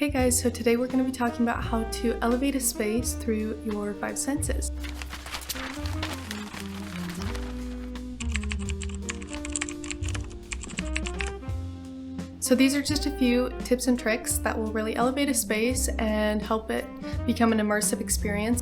Hey guys, so today we're going to be talking about how to elevate a space through your 5 senses. So these are just a few tips and tricks that will really elevate a space and help it become an immersive experience.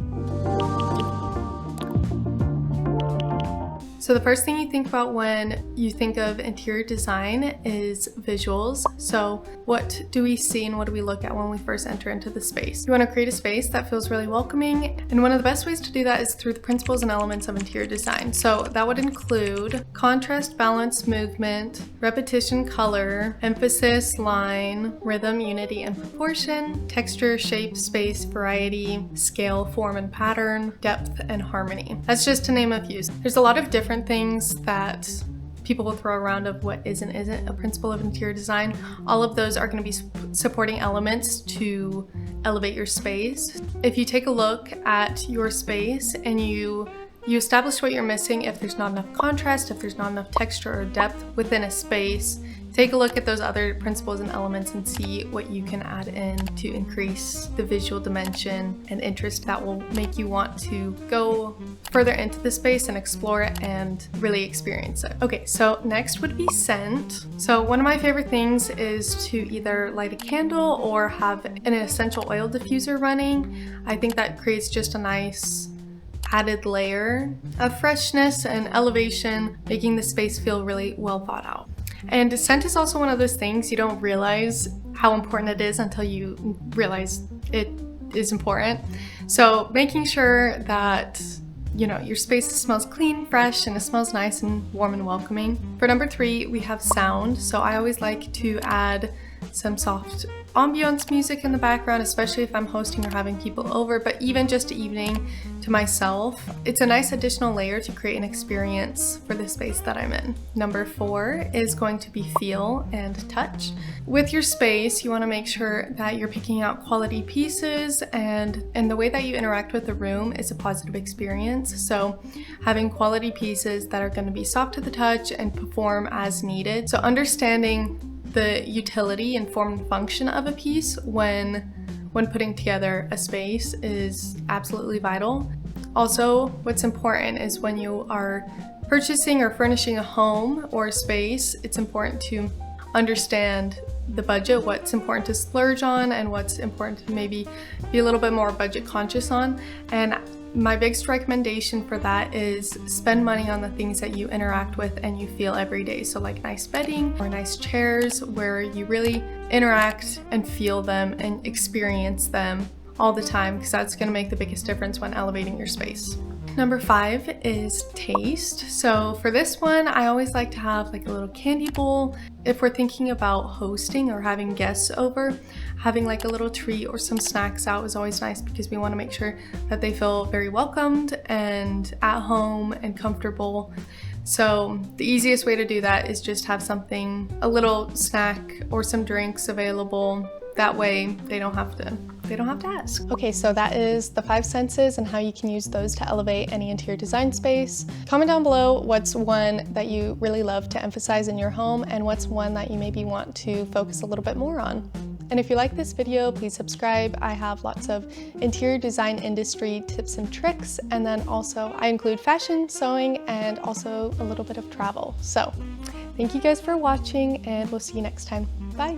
So the first thing you think about when you think of interior design is visuals. So what do we see and what do we look at when we first enter into the space? You want to create a space that feels really welcoming, and one of the best ways to do that is through the principles and elements of interior design. So that would include contrast, balance, movement, repetition, color, emphasis, line, rhythm, unity, and proportion, texture, shape, space, variety, scale, form, and pattern, depth, and harmony. That's just to name a few. There's a lot of different things that people will throw around of what is and isn't a principle of interior design. All of those are going to be supporting elements to elevate your space. If you take a look at your space and you establish what you're missing, if there's not enough contrast, if there's not enough texture or depth within a space, take a look at those other principles and elements and see what you can add in to increase the visual dimension and interest that will make you want to go further into the space and explore it and really experience it. Okay, so next would be scent. So one of my favorite things is to either light a candle or have an essential oil diffuser running. I think that creates just a nice added layer of freshness and elevation, making the space feel really well thought out. And scent is also one of those things you don't realize how important it is until you realize it is important. So making sure that your space smells clean, fresh, and it smells nice and warm and welcoming. For number 3, we have sound. So I always like to add some soft ambiance music in the background, especially if I'm hosting or having people over, but even just evening to myself. It's a nice additional layer to create an experience for the space that I'm in. Number 4 is going to be feel and touch. With your space, you want to make sure that you're picking out quality pieces and the way that you interact with the room is a positive experience. So having quality pieces that are going to be soft to the touch and perform as needed. So understanding the utility and form and function of a piece when putting together a space is absolutely vital. Also, what's important is when you are purchasing or furnishing a home or a space, it's important to understand the budget, what's important to splurge on and what's important to maybe be a little bit more budget conscious on. And my biggest recommendation for that is spend money on the things that you interact with and you feel every day. So like nice bedding or nice chairs where you really interact and feel them and experience them all the time, because that's going to make the biggest difference when elevating your space. Number 5 is taste. So for this one, I always like to have like a little candy bowl. If we're thinking about hosting or having guests over, having like a little treat or some snacks out is always nice because we want to make sure that they feel very welcomed and at home and comfortable. So the easiest way to do that is just have something, a little snack or some drinks available. That way they don't have to ask. Okay, so that is the 5 senses and how you can use those to elevate any interior design space. Comment down below what's one that you really love to emphasize in your home and what's one that you maybe want to focus a little bit more on. And if you like this video, please subscribe. I have lots of interior design industry tips and tricks, and then also I include fashion, sewing, and also a little bit of travel. So thank you guys for watching, and we'll see you next time. Bye.